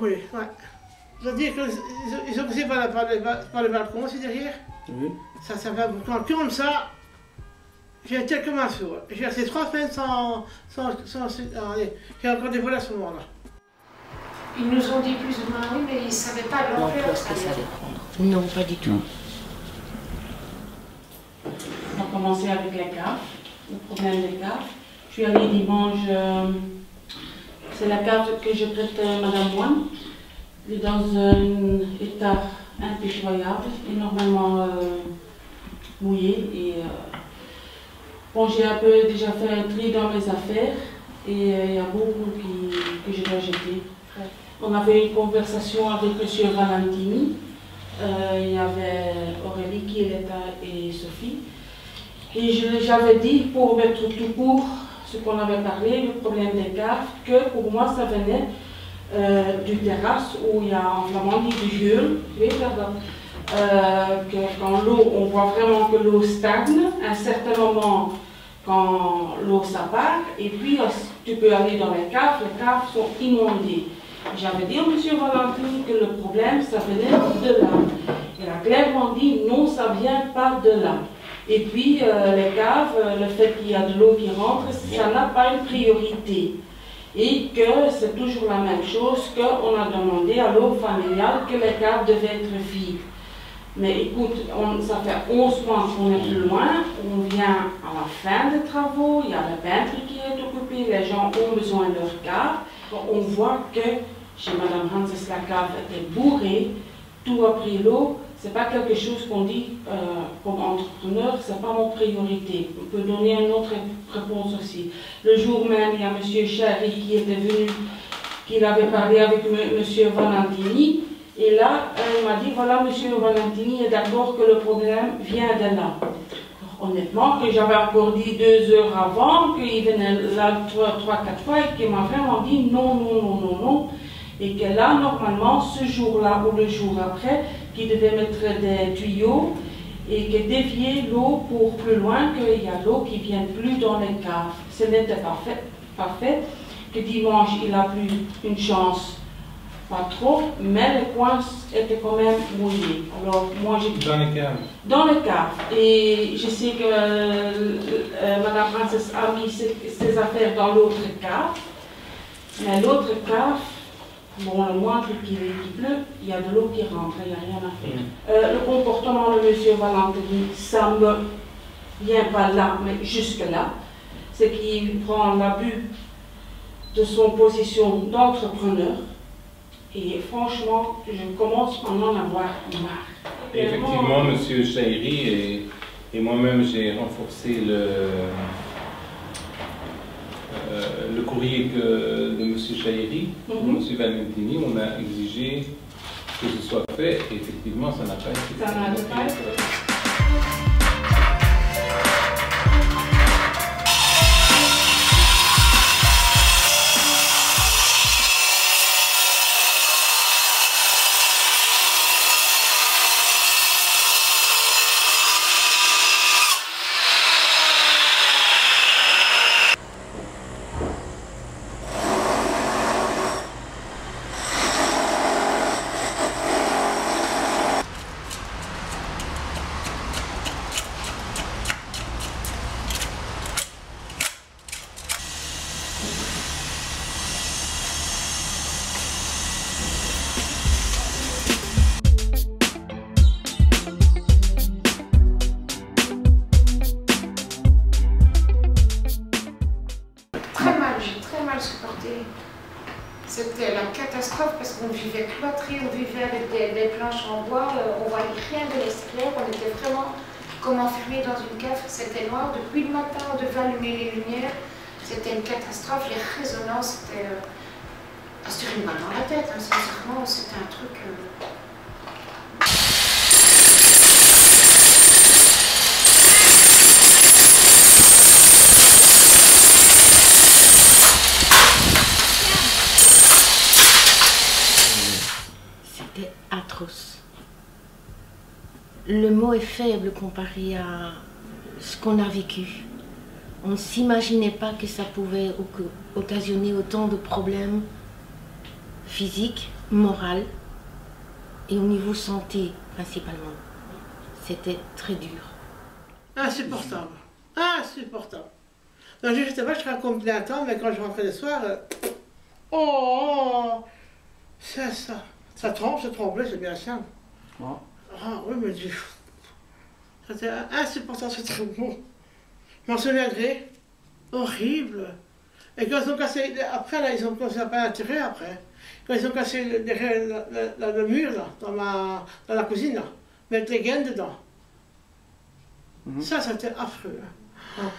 brûlé, ouais. C'est-à-dire qu'ils sont passés par le balcon, c'est derrière. Oui. Ça fait comme ça. J'ai été comme un sourd. J'ai resté 3 semaines sans j'ai encore des volets à ce moment-là. Ils nous ont dit plus ou moins oui, mais ils ne savaient pas l'ampleur que ça allait prendre. Non, pas du tout. On a commencé avec la cave, le problème des caves. Je suis allée dimanche, c'est la cave que je prête à Madame Moine. Elle est dans un état impitoyable, énormément mouillé. Et, bon, j'ai un peu déjà fait un tri dans mes affaires et il y a beaucoup que je dois jeter. On avait une conversation avec M. Valentini. Il y avait Aurélie qui était et Sophie. Et j'avais dit, pour mettre tout court ce qu'on avait parlé, le problème des caves, que pour moi ça venait du terrasse où il y a en flamand dit du vieux, que quand l'eau, on voit vraiment que l'eau stagne, à un certain moment, quand l'eau s'appart, et puis tu peux aller dans les caves sont inondées. J'avais dit à M. Valentini que le problème, ça venait de là. Il a clairement dit, non, ça ne vient pas de là. Et puis, les caves, le fait qu'il y a de l'eau qui rentre, ça n'a pas une priorité. Et que c'est toujours la même chose qu'on a demandé à l'eau familiale que les caves devaient être vides. Mais écoute, ça fait 11 mois qu'on est plus loin, on vient à la fin des travaux, il y a le peintre qui est occupé, les gens ont besoin de leur cave. On voit que chez Mme Hanses, la cave était bourrée, tout a pris l'eau. Ce n'est pas quelque chose qu'on dit comme entrepreneur, ce n'est pas mon priorité. On peut donner une autre réponse aussi. Le jour même, il y a M. Chéry qui était venu, qui avait parlé avec M. Valentini. Et là, il m'a dit, voilà, M. Valentini est d'accord que le problème vient de là. Honnêtement, que j'avais encore dit 2 heures avant, qu'il venait là 3-4 fois et qu'il m'a vraiment dit non, non, non, non, non. Et que là, normalement, ce jour-là ou le jour après, qu'il devait mettre des tuyaux et que dévier l'eau pour plus loin, qu'il y a l'eau qui ne vient plus dans les caves. Ce n'était pas fait, que dimanche, il a plu une chance. Pas trop, mais les coins étaient quand même mouillés. Alors, moi, j'ai... Dans les caves? Dans les caves. Et je sais que Mme Frances a mis ses affaires dans l'autre cave. Mais l'autre cave, bon, le moindre qu'il pleut, il y a de l'eau qui rentre, il n'y a rien à faire. Le comportement de M. Valentini, ça ne me vient pas là, mais jusque là. C'est qu'il prend l'abus de son position d'entrepreneur. Et franchement, je commence à en avoir marre. Effectivement, M. Chéry et moi-même, j'ai renforcé le courrier de M. Chéry, pour M. Valentini. On a exigé que ce soit fait et effectivement, ça n'a pas été fait. Ça n'a pas été fait. C'était la catastrophe parce qu'on vivait cloîtré, on vivait avec des planches en bois, on voyait rien de l'extérieur, on était vraiment comme enfermés dans une cave, c'était noir. Depuis le matin, on devait allumer les lumières, c'était une catastrophe, les résonances, c'était à se tirer une balle dans la tête, hein, sincèrement, c'était un truc... Atroce. Le mot est faible comparé à ce qu'on a vécu. On ne s'imaginait pas que ça pouvait occasionner autant de problèmes. physique, moral et au niveau santé principalement. C'était très dur. Insupportable. Insupportable. Donc je sais pas, je raconte bien un temps, mais quand je rentrais le soir, oh, c'est ça. Ça tremblait, c'est bien simple. Oh. Ah oui, mais c'était insupportable, c'était trop bon. Je m'en souviendrai, horrible. Et quand ils ont cassé, après là, ils ont commencé à pas l'intérieur après. Quand ils ont cassé le mur là, dans la cuisine là, mettre les gaines dedans. Ça, c'était affreux. Hein.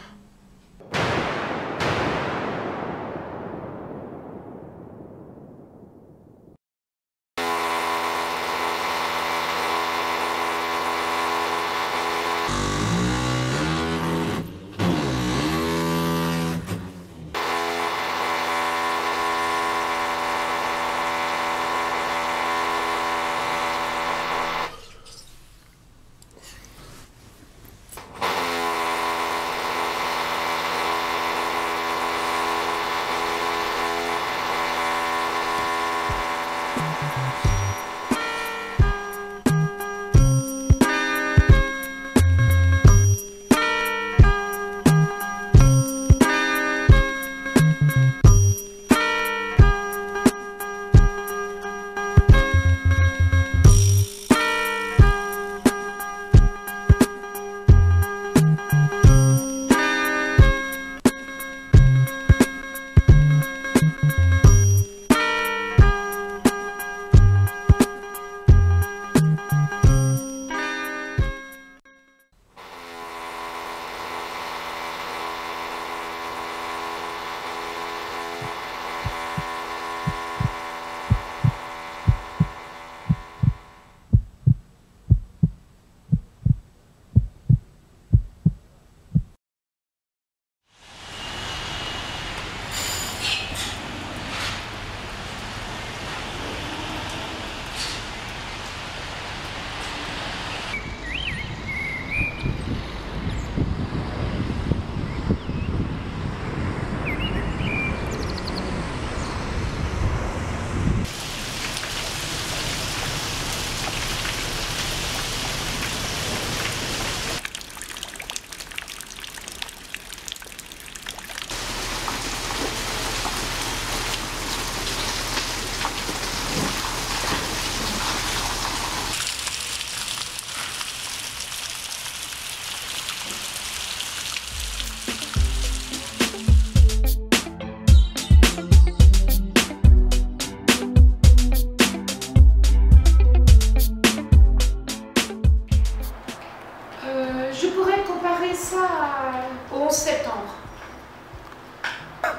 Au 11 septembre.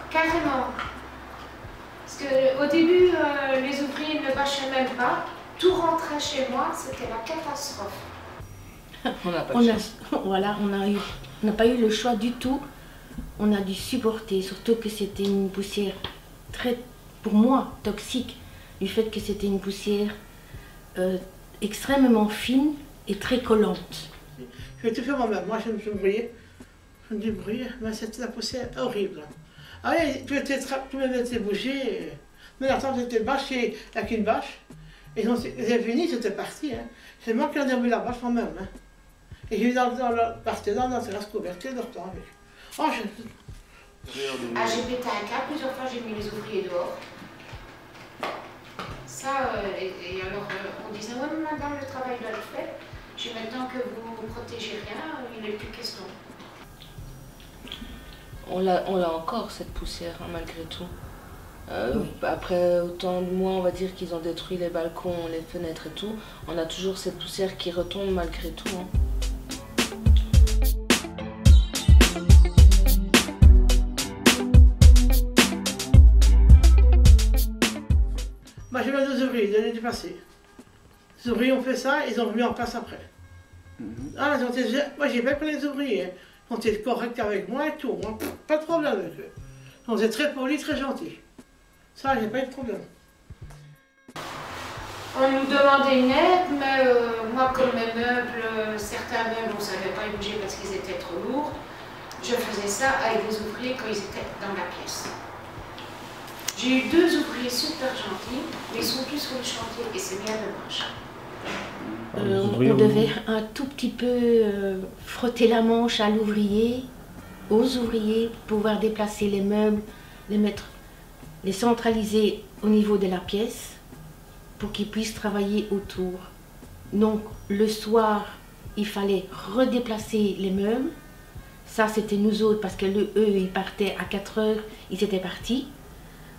Carrément. Parce qu'au début, les ouvriers ne bâchaient même pas. Tout rentrait chez moi, c'était la catastrophe. On n'a pas de chance. Voilà, on n'a pas eu le choix du tout. On a dû supporter, surtout que c'était une poussière très, pour moi, toxique, du fait que c'était une poussière extrêmement fine et très collante. Je vais tout faire moi-même. Moi, je me débrouille, mais c'était la poussière horrible. Ah oui, tu me mettais bouger, mais attends, j'étais bâché avec une bâche, et quand c'est fini, c'était parti. Hein. C'est moi qui ai remis la bâche moi-même. Hein. Et j'ai eu parti dans la terrasse couverte, et le temps avec. Oh, j'ai pété un câble, plusieurs fois j'ai mis les ouvriers dehors. Ça, et alors on disait, ouais, madame, le travail doit être fait. J'ai dit, maintenant que vous ne protégez rien, il n'est plus question. On l'a encore, cette poussière, hein, malgré tout. Après autant de mois, on va dire qu'ils ont détruit les balcons, les fenêtres et tout, on a toujours cette poussière qui retombe malgré tout. Hein. Moi, j'ai mis des ouvriers l'année passée. Les ouvriers ont fait ça, ils ont remis en place après. Ah, moi, j'ai pas pris les ouvriers. Ils ont été corrects avec moi et tout. Moi, pas de problème avec eux. Ils ont été très polis, très gentils. Ça, j'ai pas eu de problème. On nous demandait une aide, mais moi, comme mes meubles, certains meubles, on ne savait pas les bouger parce qu'ils étaient trop lourds. Je faisais ça avec les ouvriers quand ils étaient dans la pièce. J'ai eu 2 ouvriers super gentils, mais ils sont plus sur le chantier et c'est bien dommage. On devait un tout petit peu frotter la manche à l'ouvrier, aux ouvriers, pouvoir déplacer les meubles, les centraliser au niveau de la pièce pour qu'ils puissent travailler autour. Donc le soir, il fallait redéplacer les meubles. Ça, c'était nous autres parce que eux, ils partaient à 4 heures, ils étaient partis.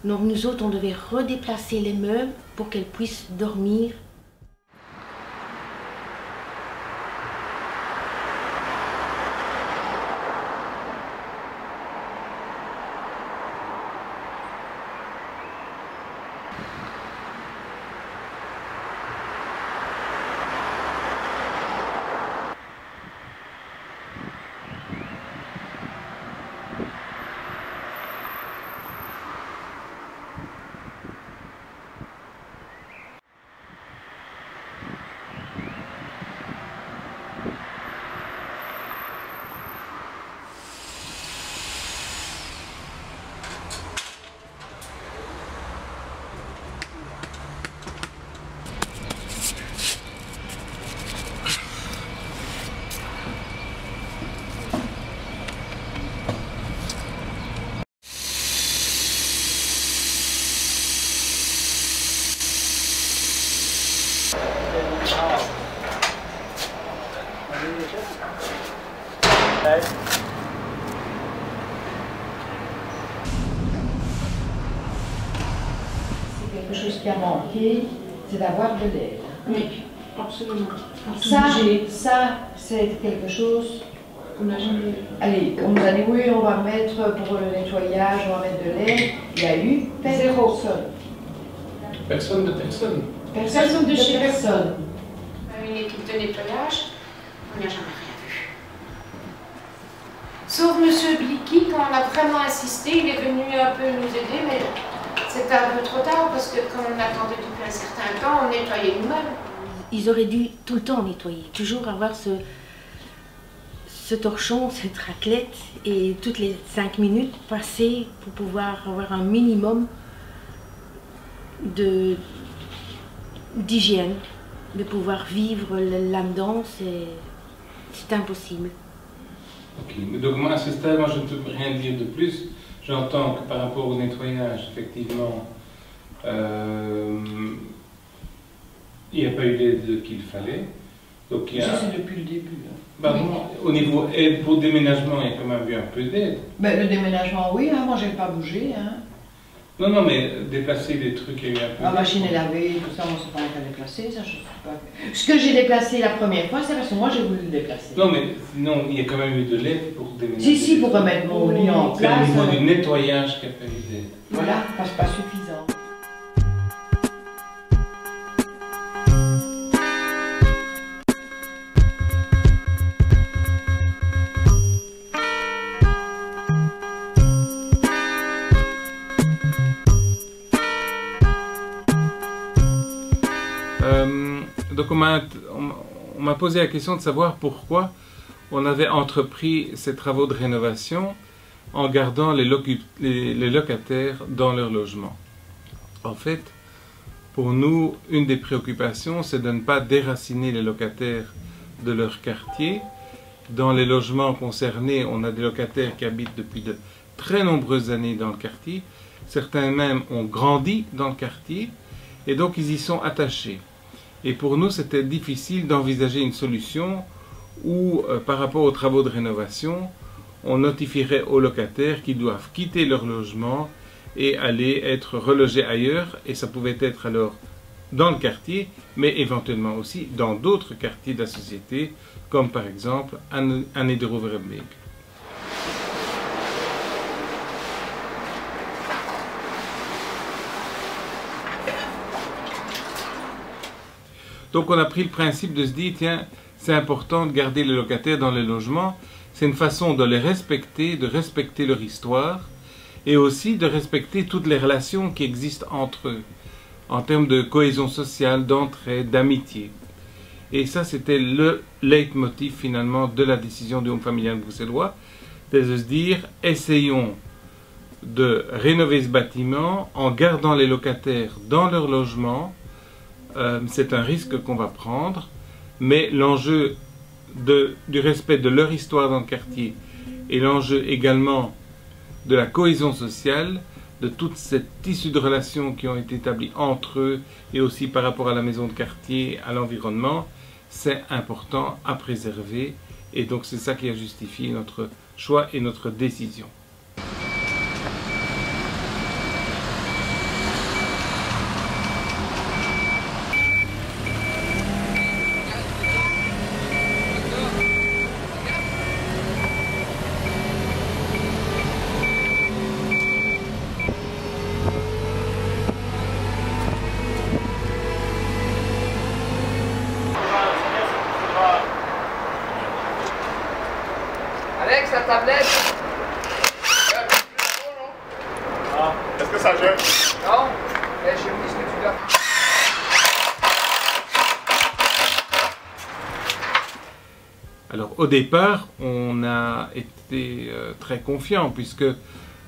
Donc nous autres, on devait redéplacer les meubles pour qu'elles puissent dormir. Quelque chose qui a manqué, c'est d'avoir de l'aide. Oui, absolument. Ça c'est quelque chose qu'on n'a jamais... Allez, on nous a dit oui, on va mettre pour le nettoyage, on va mettre de l'aide. Il y a eu personne. Personne de personne. Personne de chez personne. Une équipe de nettoyage, on n'y a jamais rien vu. Sauf M. Blicky, quand on a vraiment insisté, il est venu un peu nous aider, mais c'était un peu trop tard parce que quand on attendait depuis un certain temps, on nettoyait nous-mêmes. Ils auraient dû tout le temps nettoyer, toujours avoir ce torchon, cette raclette, et toutes les 5 minutes passer pour pouvoir avoir un minimum d'hygiène, de pouvoir vivre là-dedans, c'est impossible. Ok, donc moi à ce stade, je ne peux rien dire de plus. J'entends que par rapport au nettoyage, effectivement, il n'y a pas eu l'aide qu'il fallait. Donc il y a... Ça c'est depuis le début. Bah, bon, au niveau aide pour déménagement, il y a quand même eu un peu d'aide. Ben, le déménagement, oui, hein, moi je n'ai pas bougé. Hein. Non, mais déplacer des trucs, il y a eu un peu La d'aide. machine est lavée, tout ça, moi c'est pas moi qui ai déplacé, ça je sais pas. Ce que j'ai déplacé la première fois, c'est parce que moi j'ai voulu le déplacer. Non, mais sinon, il y a quand même eu de l'aide pour déménager. Si, pour remettre mon lit en C'est au place. niveau du nettoyage qu'il n'y a pas eu d'aide. Voilà, pas suffisant. Donc on m'a posé la question de savoir pourquoi on avait entrepris ces travaux de rénovation en gardant les locataires dans leur logement. En fait, pour nous, une des préoccupations, c'est de ne pas déraciner les locataires de leur quartier. Dans les logements concernés, on a des locataires qui habitent depuis de très nombreuses années dans le quartier. Certains même ont grandi dans le quartier et donc ils y sont attachés. Et pour nous, c'était difficile d'envisager une solution où, par rapport aux travaux de rénovation, on notifierait aux locataires qu'ils doivent quitter leur logement et aller être relogés ailleurs. Et ça pouvait être alors dans le quartier, mais éventuellement aussi dans d'autres quartiers de la société, comme par exemple à Nederoverbeek. Donc on a pris le principe de se dire, tiens, c'est important de garder les locataires dans les logements. C'est une façon de les respecter, de respecter leur histoire, et aussi de respecter toutes les relations qui existent entre eux, en termes de cohésion sociale, d'entraide, d'amitié. Et ça, c'était le leitmotiv finalement de la décision du Home familial bruxellois, c'est de se dire, essayons de rénover ce bâtiment en gardant les locataires dans leur logement. C'est un risque qu'on va prendre, mais l'enjeu du respect de leur histoire dans le quartier et l'enjeu également de la cohésion sociale, de toute cette tissu de relations qui ont été établis entre eux et aussi par rapport à la maison de quartier, à l'environnement, c'est important à préserver, et donc c'est ça qui a justifié notre choix et notre décision. Alex, la tablette. Ah, est-ce que ça gêne? Non, mais je me dis ce que tu dois. Alors au départ, on a été très confiant puisque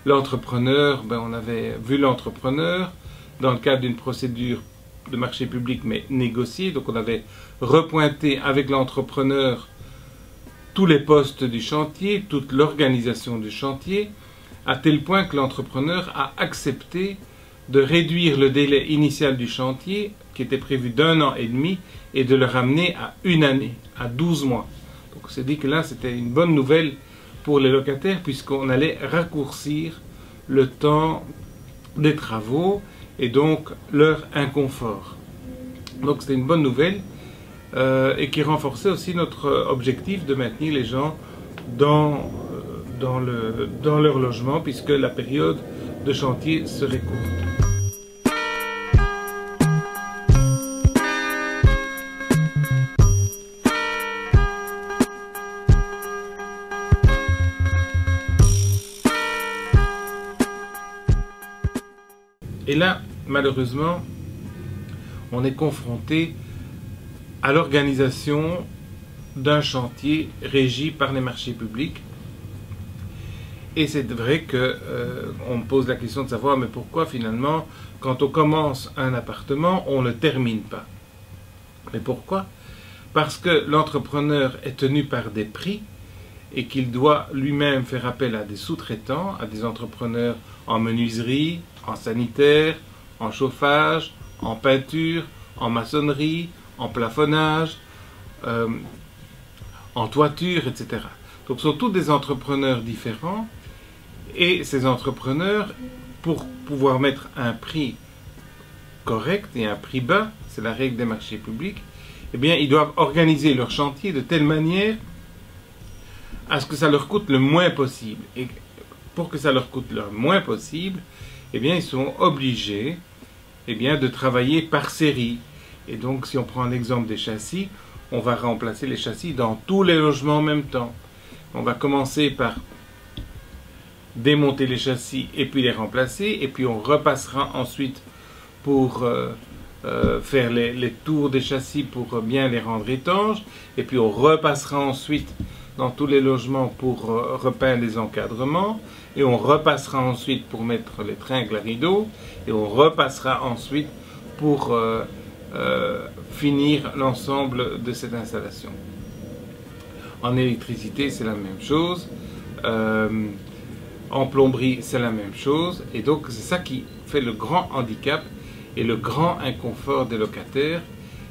l'entrepreneur, on avait vu l'entrepreneur dans le cadre d'une procédure de marché public mais négociée, donc on avait repointé avec l'entrepreneur tous les postes du chantier, toute l'organisation du chantier, à tel point que l'entrepreneur a accepté de réduire le délai initial du chantier, qui était prévu d'1 an et demi, et de le ramener à 1 année, à 12 mois. Donc on s'est dit que là, c'était une bonne nouvelle pour les locataires, puisqu'on allait raccourcir le temps des travaux, et donc leur inconfort. Donc c'était une bonne nouvelle. Et qui renforçait aussi notre objectif de maintenir les gens dans leur logement, puisque la période de chantier serait courte. Et là, malheureusement, on est confronté à l'organisation d'un chantier régi par les marchés publics. Et c'est vrai qu'on me pose la question de savoir, mais pourquoi finalement, quand on commence un appartement, on ne le termine pas? Mais pourquoi? Parce que l'entrepreneur est tenu par des prix et qu'il doit lui-même faire appel à des sous-traitants, à des entrepreneurs en menuiserie, en sanitaire, en chauffage, en peinture, en maçonnerie, en plafonnage, en toiture, etc. Donc ce sont tous des entrepreneurs différents, et ces entrepreneurs, pour pouvoir mettre un prix correct et un prix bas, c'est la règle des marchés publics, eh bien ils doivent organiser leur chantier de telle manière à ce que ça leur coûte le moins possible. Et pour que ça leur coûte le moins possible, eh bien ils sont obligés de travailler par série. Et donc, si on prend l'exemple des châssis, on va remplacer les châssis dans tous les logements en même temps. On va commencer par démonter les châssis et puis les remplacer, et puis on repassera ensuite pour faire les tours des châssis pour bien les rendre étanches, et puis on repassera ensuite dans tous les logements pour repeindre les encadrements, et on repassera ensuite pour mettre les tringles à rideaux, et on repassera ensuite pour finir l'ensemble de cette installation. En électricité, c'est la même chose. En plomberie, c'est la même chose. Et donc, c'est ça qui fait le grand handicap et le grand inconfort des locataires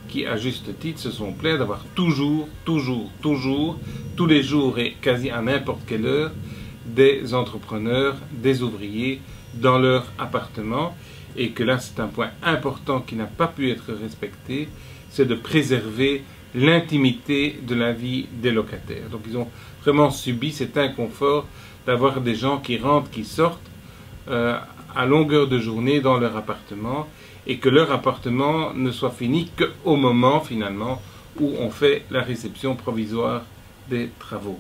qui, à juste titre, se sont plaints d'avoir toujours, tous les jours et quasi à n'importe quelle heure, des entrepreneurs, des ouvriers dans leur appartement. Et que là, c'est un point important qui n'a pas pu être respecté, c'est de préserver l'intimité de la vie des locataires. Donc ils ont vraiment subi cet inconfort d'avoir des gens qui rentrent, qui sortent à longueur de journée dans leur appartement, et que leur appartement ne soit fini qu'au moment finalement où on fait la réception provisoire des travaux.